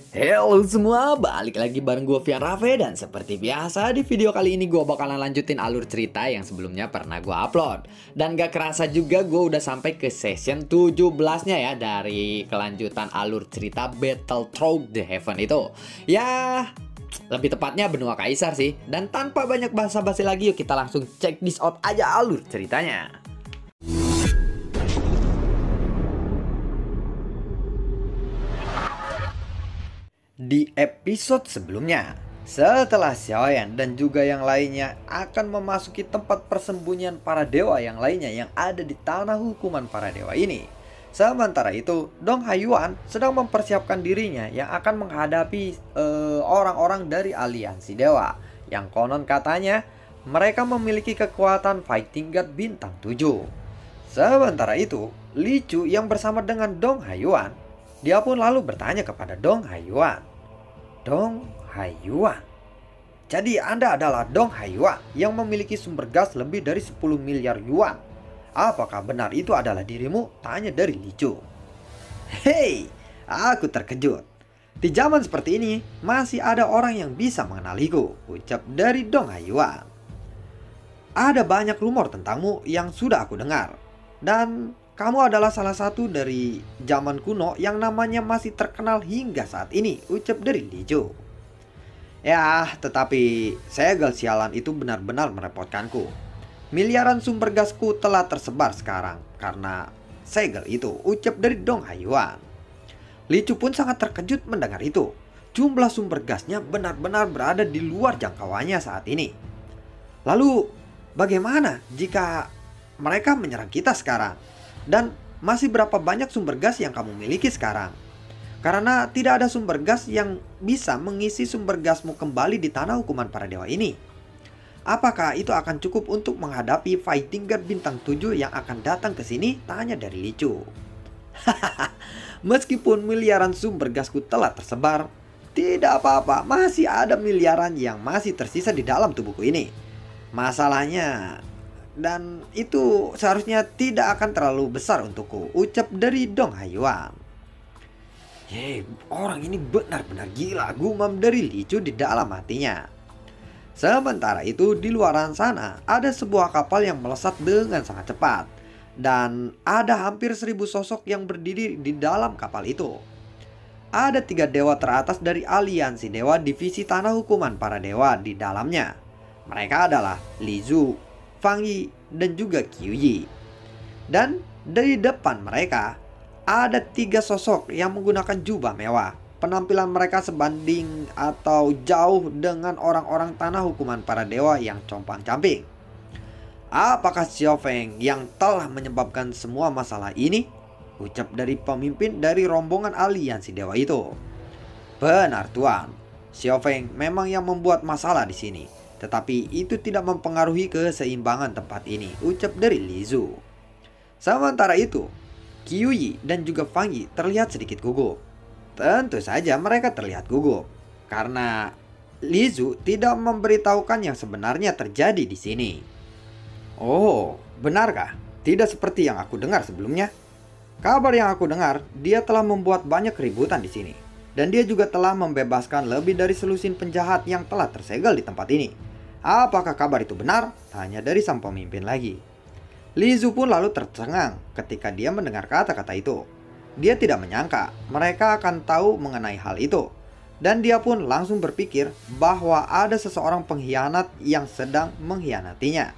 Halo semua, balik lagi bareng gue Vian Raffe. Dan seperti biasa di video kali ini gue bakalan lanjutin alur cerita yang sebelumnya pernah gue upload. Dan gak kerasa juga gue udah sampai ke session 17-nya ya, dari kelanjutan alur cerita Battle Through the Heaven itu. Ya, lebih tepatnya benua kaisar sih. Dan tanpa banyak basa-basi lagi, yuk kita langsung check this out aja alur ceritanya. Di episode sebelumnya, setelah Xiaoyan dan juga yang lainnya akan memasuki tempat persembunyian para dewa yang lainnya yang ada di tanah hukuman para dewa ini. Sementara itu, Dong Haiyuan sedang mempersiapkan dirinya yang akan menghadapi orang-orang dari aliansi dewa. Yang konon katanya, mereka memiliki kekuatan fighting god bintang 7. Sementara itu, Li Chu yang bersama dengan Dong Haiyuan, dia pun lalu bertanya kepada Dong Haiyuan. Dong Haiyuan, jadi Anda adalah Dong Haiyuan yang memiliki sumber gas lebih dari 10 miliar yuan. Apakah benar itu adalah dirimu? Tanya dari Li Chu. Hei, aku terkejut. Di zaman seperti ini, masih ada orang yang bisa mengenaliku, ucap dari Dong Haiyuan. Ada banyak rumor tentangmu yang sudah aku dengar. Dan kamu adalah salah satu dari zaman kuno yang namanya masih terkenal hingga saat ini, ucap dari Li Chu. Ya, tetapi segel sialan itu benar-benar merepotkanku. Miliaran sumber gasku telah tersebar sekarang karena segel itu, ucap dari Dong Haiyuan. Li Chu pun sangat terkejut mendengar itu. Jumlah sumber gasnya benar-benar berada di luar jangkauannya saat ini. Lalu, bagaimana jika mereka menyerang kita sekarang? Dan masih berapa banyak sumber gas yang kamu miliki sekarang? Karena tidak ada sumber gas yang bisa mengisi sumber gasmu kembali di tanah hukuman para dewa ini. Apakah itu akan cukup untuk menghadapi fighting god bintang 7 yang akan datang ke sini? Tanya dari Li Chu. Meskipun miliaran sumber gasku telah tersebar, tidak apa-apa, masih ada miliaran yang masih tersisa di dalam tubuhku ini. Masalahnya, dan itu seharusnya tidak akan terlalu besar untukku, ucap dari Dong Haiyuan. Hei, orang ini benar-benar gila, gumam dari Li Chu di dalam hatinya. Sementara itu di luaran sana ada sebuah kapal yang melesat dengan sangat cepat. Dan ada hampir 1000 sosok yang berdiri di dalam kapal itu. Ada 3 dewa teratas dari aliansi dewa divisi tanah hukuman para dewa di dalamnya. Mereka adalah Li Zhu, Fang Yi, dan juga Qiu Yi. Dan dari depan mereka ada 3 sosok yang menggunakan jubah mewah. Penampilan mereka sebanding atau jauh dengan orang-orang tanah hukuman para dewa yang compang-camping. Apakah Xiao Feng yang telah menyebabkan semua masalah ini? Ucap dari pemimpin dari rombongan aliansi dewa itu. Benar Tuan, Xiao Feng memang yang membuat masalah di sini. Tetapi itu tidak mempengaruhi keseimbangan tempat ini, ucap dari Li Zhu. Sementara itu, Qiu Yi dan juga Fang Yi terlihat sedikit gugup. Tentu saja mereka terlihat gugup karena Li Zhu tidak memberitahukan yang sebenarnya terjadi di sini. Oh, benarkah? Tidak seperti yang aku dengar sebelumnya. Kabar yang aku dengar, dia telah membuat banyak keributan di sini. Dan dia juga telah membebaskan lebih dari selusin penjahat yang telah tersegel di tempat ini. Apakah kabar itu benar? Tanya dari sang pemimpin lagi. Li Zhu pun lalu tercengang ketika dia mendengar kata-kata itu. Dia tidak menyangka mereka akan tahu mengenai hal itu. Dan dia pun langsung berpikir bahwa ada seseorang pengkhianat yang sedang mengkhianatinya.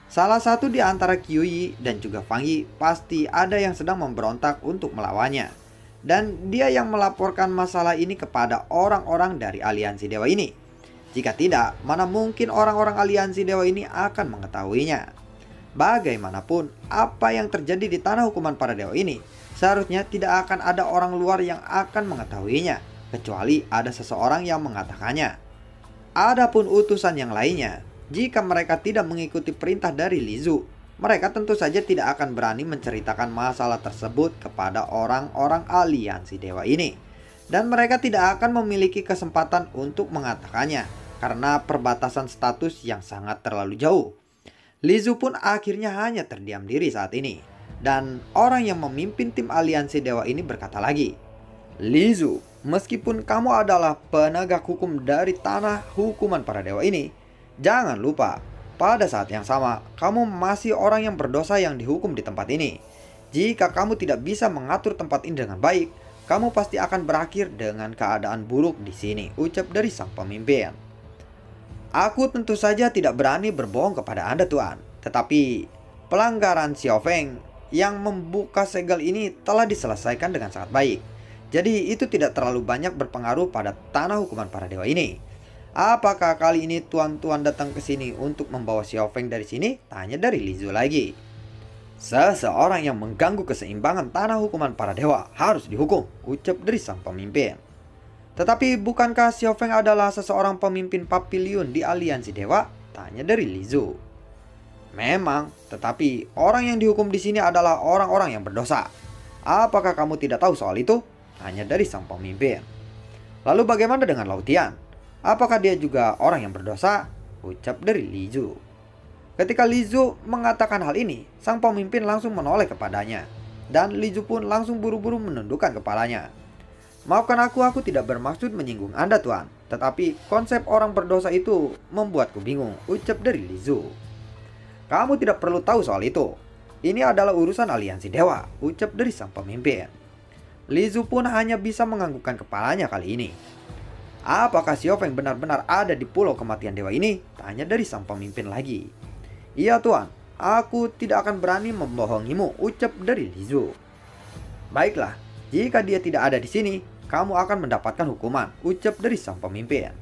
Salah satu di antara Qiu Yi dan juga Fang Yi pasti ada yang sedang memberontak untuk melawannya. Dan dia yang melaporkan masalah ini kepada orang-orang dari aliansi dewa ini. Jika tidak, mana mungkin orang-orang aliansi dewa ini akan mengetahuinya. Bagaimanapun, apa yang terjadi di tanah hukuman para dewa ini, seharusnya tidak akan ada orang luar yang akan mengetahuinya, kecuali ada seseorang yang mengatakannya. Adapun utusan yang lainnya, jika mereka tidak mengikuti perintah dari Li Zhu, mereka tentu saja tidak akan berani menceritakan masalah tersebut kepada orang-orang aliansi dewa ini. Dan mereka tidak akan memiliki kesempatan untuk mengatakannya karena perbatasan status yang sangat terlalu jauh. Li Zhu pun akhirnya hanya terdiam diri saat ini. Dan orang yang memimpin tim aliansi dewa ini berkata lagi, Li Zhu, Meskipun kamu adalah penegak hukum dari tanah hukuman para dewa ini, jangan lupa, pada saat yang sama, kamu masih orang yang berdosa yang dihukum di tempat ini. Jika kamu tidak bisa mengatur tempat ini dengan baik, kamu pasti akan berakhir dengan keadaan buruk di sini, ucap dari sang pemimpin. Aku tentu saja tidak berani berbohong kepada Anda, Tuan. Tetapi, pelanggaran Xiao Feng yang membuka segel ini telah diselesaikan dengan sangat baik. Jadi itu tidak terlalu banyak berpengaruh pada tanah hukuman para dewa ini. Apakah kali ini tuan-tuan datang ke sini untuk membawa Xiao Feng dari sini? Tanya dari Lizu lagi. Seseorang yang mengganggu keseimbangan tanah hukuman para dewa harus dihukum, ucap dari sang pemimpin. Tetapi bukankah Xiao Feng adalah seseorang pemimpin papiliun di aliansi dewa? Tanya dari Lizu. Memang, tetapi orang yang dihukum di sini adalah orang-orang yang berdosa. Apakah kamu tidak tahu soal itu? Tanya dari sang pemimpin. Lalu bagaimana dengan Lautian? Apakah dia juga orang yang berdosa? Ucap dari Lizu. Ketika Lizu mengatakan hal ini, sang pemimpin langsung menoleh kepadanya. Dan Lizu pun langsung buru-buru menundukkan kepalanya. Maafkan aku tidak bermaksud menyinggung Anda, Tuan. Tetapi konsep orang berdosa itu membuatku bingung, ucap dari Lizu. Kamu tidak perlu tahu soal itu. Ini adalah urusan aliansi dewa, ucap dari sang pemimpin. Lizu pun hanya bisa menganggukkan kepalanya kali ini. Apakah Xiao Feng benar-benar ada di pulau kematian dewa ini? Tanya dari sang pemimpin lagi. Iya, Tuan, aku tidak akan berani membohongimu, ucap dari Lizu. Baiklah, jika dia tidak ada di sini, kamu akan mendapatkan hukuman, ucap dari sang pemimpin.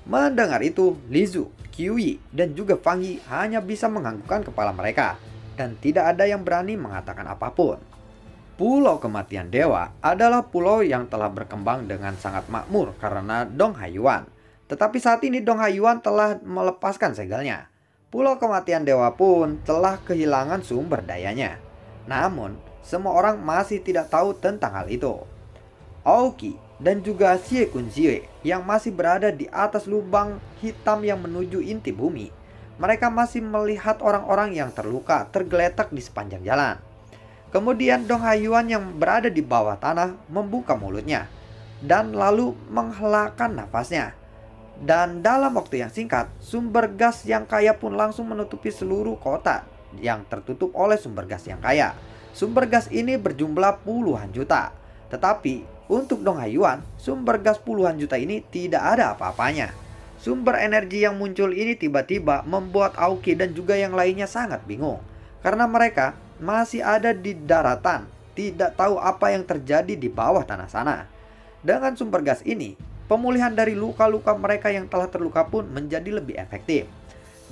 Mendengar itu, Lizu, Qiuyi, dan juga Fang Yi hanya bisa menganggukkan kepala mereka. Dan tidak ada yang berani mengatakan apapun. Pulau Kematian Dewa adalah pulau yang telah berkembang dengan sangat makmur karena Dong Haiyuan. Tetapi saat ini Dong Haiyuan telah melepaskan segelnya. Pulau Kematian Dewa pun telah kehilangan sumber dayanya. Namun, semua orang masih tidak tahu tentang hal itu. Aoki dan juga Xie Kunxie yang masih berada di atas lubang hitam yang menuju inti bumi. Mereka masih melihat orang-orang yang terluka tergeletak di sepanjang jalan. Kemudian Dong Haiyuan yang berada di bawah tanah membuka mulutnya dan lalu menghelakan nafasnya. Dan dalam waktu yang singkat, sumber gas yang kaya pun langsung menutupi seluruh kota yang tertutup oleh sumber gas yang kaya. Sumber gas ini berjumlah puluhan juta. Tetapi untuk Dong Haiyuan, sumber gas puluhan juta ini tidak ada apa-apanya. Sumber energi yang muncul ini tiba-tiba membuat Aoki dan juga yang lainnya sangat bingung. Karena mereka masih ada di daratan, tidak tahu apa yang terjadi di bawah tanah sana. Dengan sumber gas ini, pemulihan dari luka-luka mereka yang telah terluka pun menjadi lebih efektif.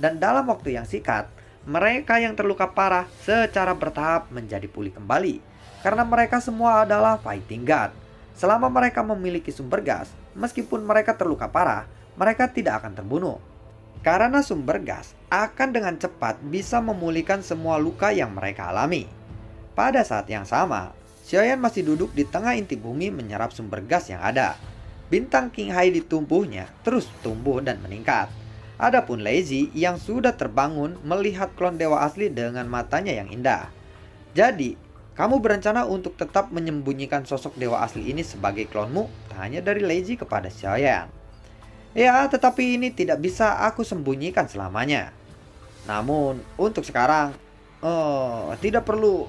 Dan dalam waktu yang singkat, mereka yang terluka parah secara bertahap menjadi pulih kembali. Karena mereka semua adalah fighting god. Selama mereka memiliki sumber gas, meskipun mereka terluka parah, mereka tidak akan terbunuh. Karena sumber gas akan dengan cepat bisa memulihkan semua luka yang mereka alami. Pada saat yang sama, Xiaoyan masih duduk di tengah inti bumi menyerap sumber gas yang ada. Bintang Qinghai di tubuhnya terus tumbuh dan meningkat. Adapun Lei yang sudah terbangun melihat klon dewa asli dengan matanya yang indah. Jadi, kamu berencana untuk tetap menyembunyikan sosok dewa asli ini sebagai klonmu? Tanya dari Lei kepada Xiaoyan. Ya, tetapi ini tidak bisa aku sembunyikan selamanya. Namun, untuk sekarang, tidak perlu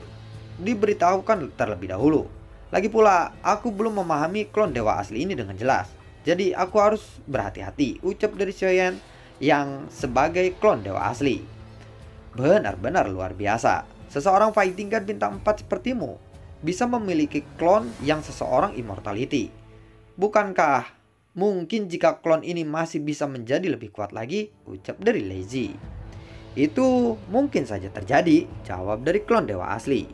diberitahukan terlebih dahulu. Lagi pula, aku belum memahami klon dewa asli ini dengan jelas. Jadi, aku harus berhati-hati, ucap dari Xiaoyan yang sebagai klon dewa asli. Benar-benar luar biasa. Seseorang fighting god bintang 4 sepertimu bisa memiliki klon yang seseorang immortality. Bukankah mungkin jika klon ini masih bisa menjadi lebih kuat lagi, ucap dari Lei. Itu mungkin saja terjadi, jawab dari klon dewa asli.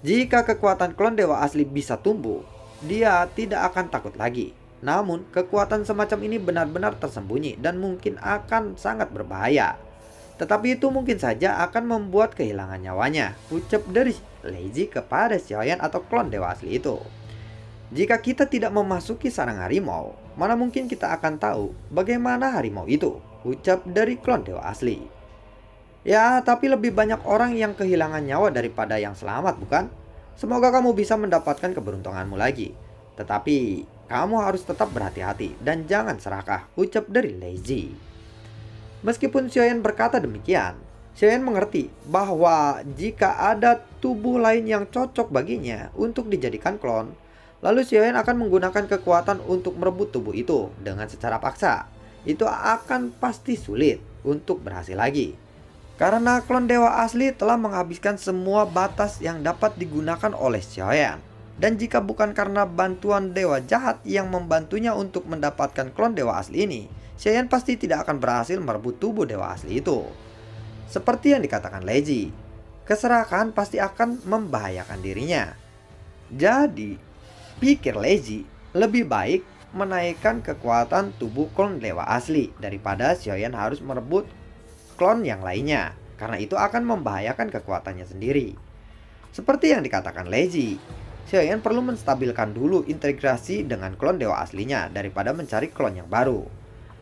Jika kekuatan klon dewa asli bisa tumbuh, dia tidak akan takut lagi. Namun, kekuatan semacam ini benar-benar tersembunyi dan mungkin akan sangat berbahaya. Tetapi itu mungkin saja akan membuat kehilangan nyawanya, ucap dari Lei kepada Xiaoyan atau klon dewa asli itu. Jika kita tidak memasuki sarang harimau, mana mungkin kita akan tahu bagaimana harimau itu, ucap dari klon dewa asli. Ya, tapi lebih banyak orang yang kehilangan nyawa daripada yang selamat, bukan? Semoga kamu bisa mendapatkan keberuntunganmu lagi. Tetapi, Kamu harus tetap berhati-hati dan jangan serakah, ucap dari Lazy. Meskipun Xiaoyan berkata demikian, Xiaoyan mengerti bahwa jika ada tubuh lain yang cocok baginya untuk dijadikan klon, lalu Xiaoyan akan menggunakan kekuatan untuk merebut tubuh itu dengan secara paksa. Itu akan pasti sulit untuk berhasil lagi. Karena klon dewa asli telah menghabiskan semua batas yang dapat digunakan oleh Xiaoyan. Dan jika bukan karena bantuan dewa jahat yang membantunya untuk mendapatkan klon dewa asli ini, Xiaoyan pasti tidak akan berhasil merebut tubuh dewa asli itu. Seperti yang dikatakan Lazy, keserakahan pasti akan membahayakan dirinya. Jadi, pikir Lazy, lebih baik menaikkan kekuatan tubuh klon dewa asli daripada Xiaoyan harus merebut klon yang lainnya, karena itu akan membahayakan kekuatannya sendiri. Seperti yang dikatakan Lazy, Xiaoyan perlu menstabilkan dulu integrasi dengan klon dewa aslinya daripada mencari klon yang baru.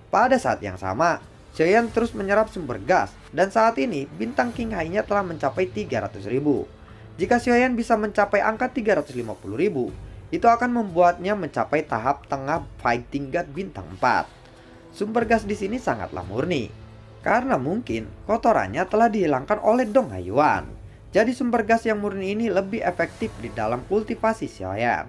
Pada saat yang sama, Xiaoyan terus menyerap sumber gas dan saat ini bintang King Hai-nya telah mencapai 300.000. Jika Xiaoyan bisa mencapai angka 350.000, itu akan membuatnya mencapai tahap tengah fighting god bintang 4. Sumber gas di sini sangatlah murni, karena mungkin kotorannya telah dihilangkan oleh Dong Haiyuan. Jadi sumber gas yang murni ini lebih efektif di dalam kultivasi Xiaoyan.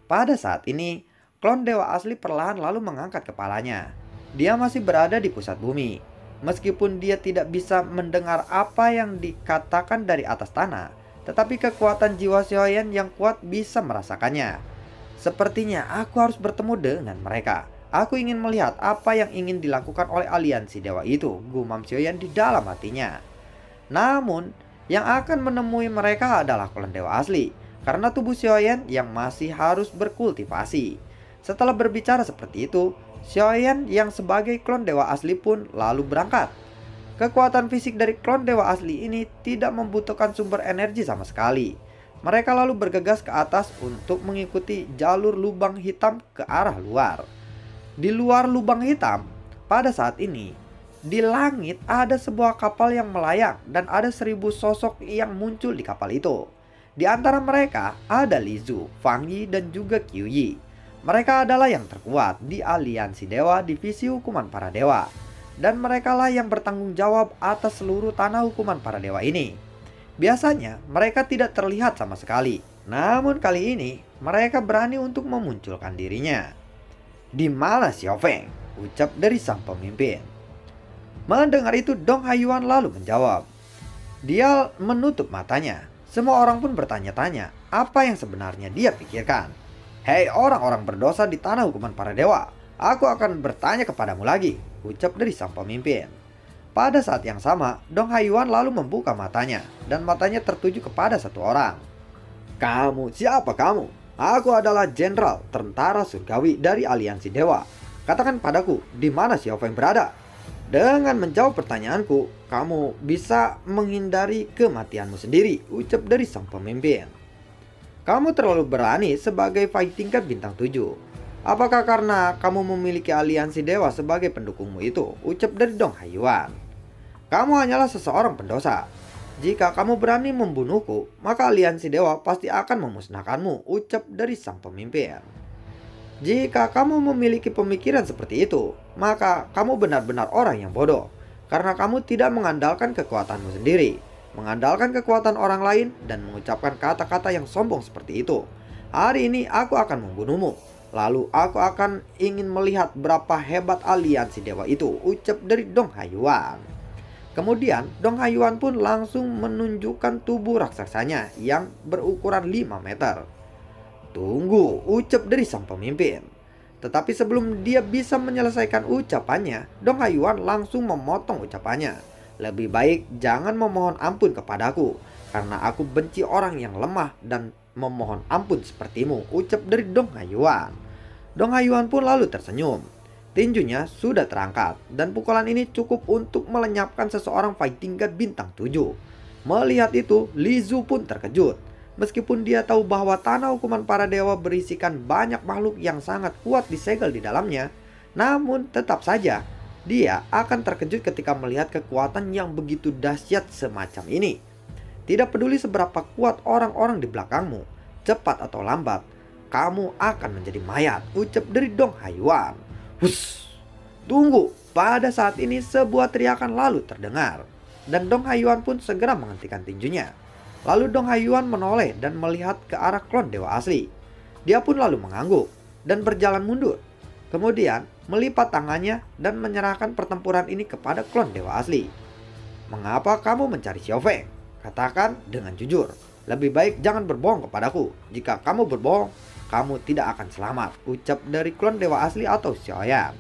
Pada saat ini, klon dewa asli perlahan lalu mengangkat kepalanya. Dia masih berada di pusat bumi. Meskipun dia tidak bisa mendengar apa yang dikatakan dari atas tanah, tetapi kekuatan jiwa Xiaoyan yang kuat bisa merasakannya. Sepertinya aku harus bertemu dengan mereka. Aku ingin melihat apa yang ingin dilakukan oleh aliansi dewa itu, gumam Xiaoyan di dalam hatinya. Namun, yang akan menemui mereka adalah klon dewa asli, karena tubuh Xiaoyan yang masih harus berkultivasi. Setelah berbicara seperti itu, Xiaoyan yang sebagai klon dewa asli pun lalu berangkat. Kekuatan fisik dari klon dewa asli ini tidak membutuhkan sumber energi sama sekali. Mereka lalu bergegas ke atas untuk mengikuti jalur lubang hitam ke arah luar. Di luar lubang hitam, pada saat ini, di langit ada sebuah kapal yang melayang dan ada 1000 sosok yang muncul di kapal itu. Di antara mereka ada Li Zu, Fang Yi, dan juga Qiu Yi. Mereka adalah yang terkuat di aliansi dewa divisi hukuman para dewa. Dan merekalah yang bertanggung jawab atas seluruh tanah hukuman para dewa ini. Biasanya mereka tidak terlihat sama sekali. Namun kali ini mereka berani untuk memunculkan dirinya. Di mana Xiao Feng? Ucap dari sang pemimpin. Mendengar itu Dong Haiyuan lalu menjawab. Dia menutup matanya. Semua orang pun bertanya-tanya apa yang sebenarnya dia pikirkan. Hei orang-orang berdosa di tanah hukuman para dewa, aku akan bertanya kepadamu lagi, ucap dari sang pemimpin. Pada saat yang sama, Dong Haiyuan lalu membuka matanya dan matanya tertuju kepada satu orang. Kamu, siapa kamu? Aku adalah jenderal tentara surgawi dari aliansi dewa. Katakan padaku, di mana Xiao Feng berada? Dengan menjawab pertanyaanku, kamu bisa menghindari kematianmu sendiri, ucap dari sang pemimpin. Kamu terlalu berani sebagai fighting god bintang 7. Apakah karena kamu memiliki aliansi dewa sebagai pendukungmu itu, ucap dari Dong Haiyuan. Kamu hanyalah seseorang pendosa. Jika kamu berani membunuhku, maka aliansi dewa pasti akan memusnahkanmu, ucap dari sang pemimpin. Jika kamu memiliki pemikiran seperti itu, maka kamu benar-benar orang yang bodoh. Karena kamu tidak mengandalkan kekuatanmu sendiri, mengandalkan kekuatan orang lain, dan mengucapkan kata-kata yang sombong seperti itu. Hari ini aku akan membunuhmu. Lalu aku akan ingin melihat berapa hebat aliansi dewa itu, ucap dari Dong Haiyuan. Kemudian Dong Haiyuan pun langsung menunjukkan tubuh raksasanya yang berukuran 5 meter. Tunggu, ucap dari sang pemimpin. Tetapi sebelum dia bisa menyelesaikan ucapannya, Dong Haiyuan langsung memotong ucapannya. Lebih baik jangan memohon ampun kepadaku, karena aku benci orang yang lemah dan memohon ampun sepertimu, ucap dari Dong Haiyuan. Dong Haiyuan pun lalu tersenyum. Tinjunya sudah terangkat dan pukulan ini cukup untuk melenyapkan seseorang fighting god bintang 7. Melihat itu, Li Zu pun terkejut. Meskipun dia tahu bahwa tanah hukuman para dewa berisikan banyak makhluk yang sangat kuat disegel di dalamnya, namun tetap saja dia akan terkejut ketika melihat kekuatan yang begitu dahsyat semacam ini. Tidak peduli seberapa kuat orang-orang di belakangmu, cepat atau lambat, kamu akan menjadi mayat, ucap dari Dong Haiyuan. Hus, tunggu. Pada saat ini sebuah teriakan lalu terdengar, dan Dong Haiyuan pun segera menghentikan tinjunya. Lalu Dong Haiyuan menoleh dan melihat ke arah klon dewa asli. Dia pun lalu mengangguk dan berjalan mundur. Kemudian melipat tangannya dan menyerahkan pertempuran ini kepada klon dewa asli. Mengapa kamu mencari Xiao Feng? Katakan dengan jujur. Lebih baik jangan berbohong kepadaku. Jika kamu berbohong, kamu tidak akan selamat, ucap dari klon dewa asli atau Xiaoyan.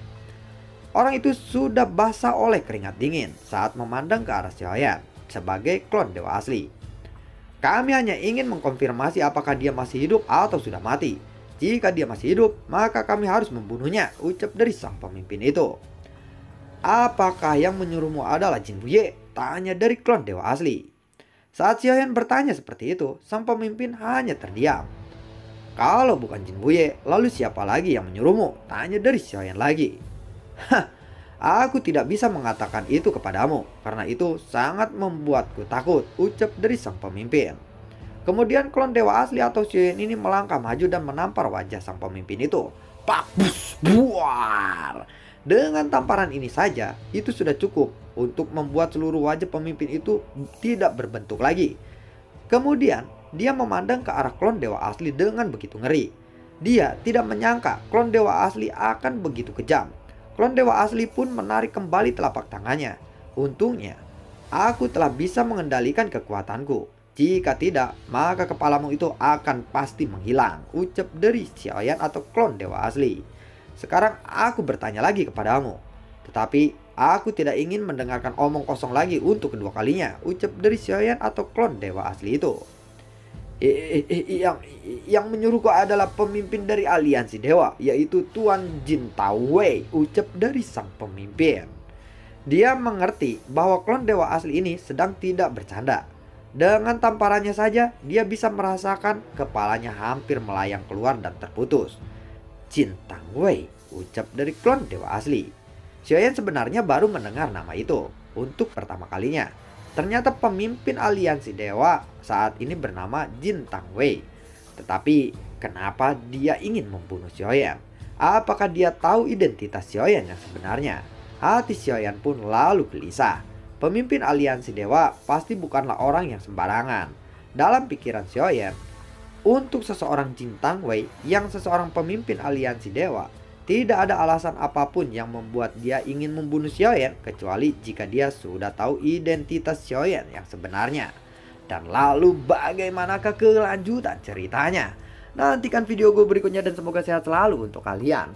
Orang itu sudah basah oleh keringat dingin saat memandang ke arah Xiaoyan sebagai klon dewa asli. Kami hanya ingin mengkonfirmasi apakah dia masih hidup atau sudah mati. Jika dia masih hidup, maka kami harus membunuhnya, ucap dari sang pemimpin itu. Apakah yang menyuruhmu adalah Jin Buye? Tanya dari klon dewa asli. Saat Xiaoyan bertanya seperti itu, sang pemimpin hanya terdiam. Kalau bukan Jin Buye, lalu siapa lagi yang menyuruhmu? Tanya dari Xiaoyan lagi. Hah, aku tidak bisa mengatakan itu kepadamu karena itu sangat membuatku takut, ucap dari sang pemimpin. Kemudian klon dewa asli atau Xiaoyan ini melangkah maju dan menampar wajah sang pemimpin itu. Pak, bus, buar. Dengan tamparan ini saja, itu sudah cukup untuk membuat seluruh wajah pemimpin itu tidak berbentuk lagi. Kemudian, dia memandang ke arah klon dewa asli dengan begitu ngeri. Dia tidak menyangka klon dewa asli akan begitu kejam. Klon dewa asli pun menarik kembali telapak tangannya. Untungnya, aku telah bisa mengendalikan kekuatanku. Jika tidak, maka kepalamu itu akan pasti menghilang, ucap dari Xiaoyan atau klon dewa asli. Sekarang aku bertanya lagi kepadamu. Tetapi aku tidak ingin mendengarkan omong kosong lagi untuk kedua kalinya, ucap dari Xiaoyan atau klon dewa asli itu. Yang menyuruhku adalah pemimpin dari aliansi dewa, yaitu Tuan Jin Tawei, ucap dari sang pemimpin. Dia mengerti bahwa klon dewa asli ini sedang tidak bercanda. Dengan tamparannya saja, dia bisa merasakan kepalanya hampir melayang keluar dan terputus. Jin Tawei, ucap dari klon dewa asli. Xiaoyan sebenarnya baru mendengar nama itu untuk pertama kalinya. Ternyata pemimpin aliansi dewa saat ini bernama Jin Tangwei. Tetapi kenapa dia ingin membunuh Xiaoyan? Apakah dia tahu identitas Xiaoyan yang sebenarnya? Hati Xiaoyan pun lalu gelisah. Pemimpin aliansi dewa pasti bukanlah orang yang sembarangan. Dalam pikiran Xiaoyan, untuk seseorang Jin Tangwei yang seseorang pemimpin aliansi dewa, tidak ada alasan apapun yang membuat dia ingin membunuh Xiaoyan kecuali jika dia sudah tahu identitas Xiaoyan yang sebenarnya. Dan lalu bagaimanakah kelanjutan ceritanya? Nantikan video gue berikutnya dan semoga sehat selalu untuk kalian.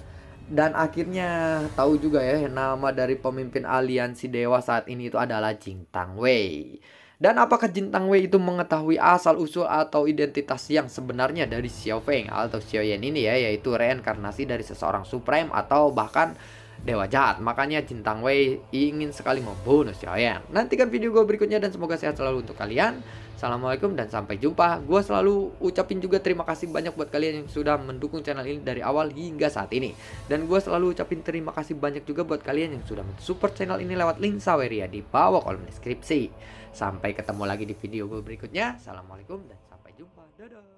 Dan akhirnya tahu juga ya nama dari pemimpin aliansi dewa saat ini itu adalah Jin Tangwei. Dan apakah Jin Tangwei itu mengetahui asal usul atau identitas yang sebenarnya dari Xiao Feng atau Xiaoyan ini ya, yaitu reinkarnasi dari seseorang supreme atau bahkan dewa jahat. Makanya Jin Tangwei ingin sekali membunuh Xiaoyan. Nantikan video gue berikutnya dan semoga sehat selalu untuk kalian. Assalamualaikum dan sampai jumpa. Gue selalu ucapin juga terima kasih banyak buat kalian yang sudah mendukung channel ini dari awal hingga saat ini. Dan gue selalu ucapin terima kasih banyak juga buat kalian yang sudah mensupport channel ini lewat link Saweria di bawah kolom deskripsi. Sampai ketemu lagi di video gue berikutnya. Assalamualaikum dan sampai jumpa. Dadah.